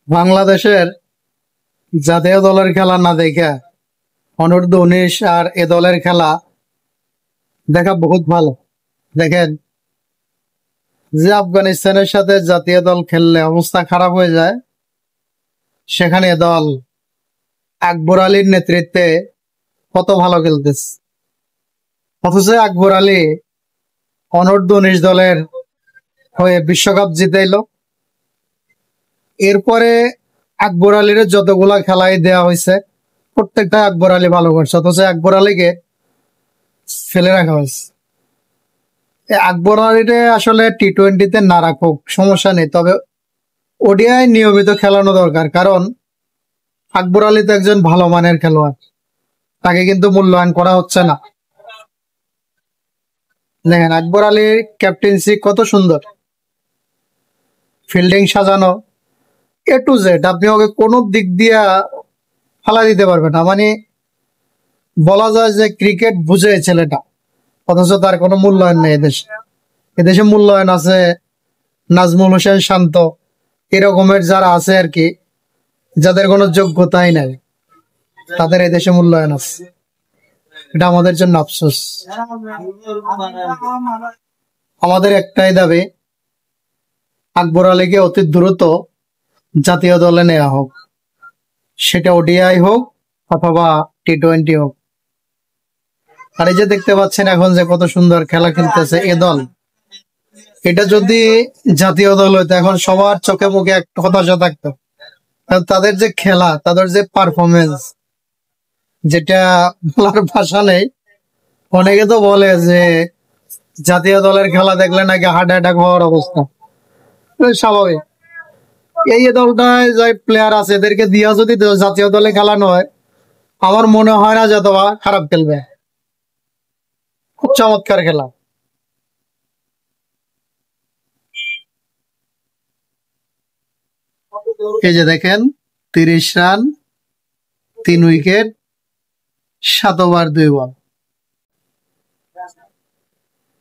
বাংলাদেশের জাতীয় দলের খেলা না দেখা অনূর্ধ্ব-19 আর এ দলের খেলা দেখা বহুত ভালো। দেখেন যে আফগানিস্তানের সাথে জাতীয় দল খেললে অবস্থা খারাপ হয়ে যায়, সেখানে এ দল আকবর আলীর নেতৃত্বে কত ভালো খেলতেছে। অথচ আকবর আলী অনূর্ধ্ব-19 দলের হয়ে বিশ্বকাপ জিতাইলো। এরপরে আকবর আলীর যতগুলা খেলাই দেওয়া হয়েছে প্রত্যেকটা আকবর আলী ভালো করছে, অথচ আকবর আলীকে ফেলে রাখা হয়েছে। আকবর আলীরে আসলে টি-20-তে না রাখুক সমস্যা নেই, তবে ওডিআই নিয়মিত খেলানো দরকার, কারণ আকবর আলী তো একজন ভালো মানের খেলোয়াড়, তাকে কিন্তু মূল্যায়ন করা হচ্ছে না। দেখেন আকবর আলীর ক্যাপ্টেন্সি কত সুন্দর, ফিল্ডিং সাজানো, এ টু জেড, আপনি ওকে কোনো দিক দিয়া ফালা দিতে পারবেন না। মানে বলা যায় যে ক্রিকেট বুঝে এই ছেলেটা, অথচ তার কোনো মূল্যায়ন নেই এদেশে। এদেশে মূল্যায়ন আছে নাজমুল হোসেন শান্ত, এরকমের যারা আছে আর কি, যাদের কোনো যোগ্যতাই নাই, তাদের এদেশে মূল্যায়ন আছে। এটা আমাদের জন্য আফসোস। আমাদের একটাই দাবি, আকবর আলীকে অতি দ্রুত জাতীয় দলে নেওয়া হোক, সেটা ওডিআই হোক অথবা টি-20 হোক। আর এই যে দেখতে পাচ্ছেন এখন যে কত সুন্দর খেলা খেলতেছে এ দল, এটা যদি জাতীয় দল হইতো এখন সবার চোখে মুখে একটা হতাশা থাকতো। কারণ তাদের যে খেলা, তাদের যে পারফরমেন্স, যেটা বলার ভাষা নেই। অনেকে তো বলে যে জাতীয় দলের খেলা দেখলে নাকি হার্ট অ্যাটাক হওয়ার অবস্থা। স্বাভাবিক, এই দলটায় যে প্লেয়ার আছে এদেরকে দিয়া যদি জাতীয় দলে খেলানো হয়, আমার মনে হয় না যে অথবা খারাপ খেলবে। খুব চমৎকার খেলা। এই যে দেখেন 30 রান, 3 উইকেট, 7 ওভার 2 বল।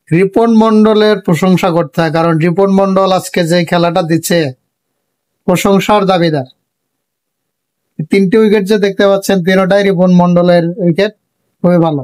রিপন মন্ডলের প্রশংসা করতে হয়, কারণ রিপন মন্ডল আজকে যে খেলাটা দিচ্ছে প্রশংসার দাবিদার। 3টে উইকেট যে দেখতে পাচ্ছেন, 3টাই রিপন মন্ডলের উইকেট, খুবই ভালো।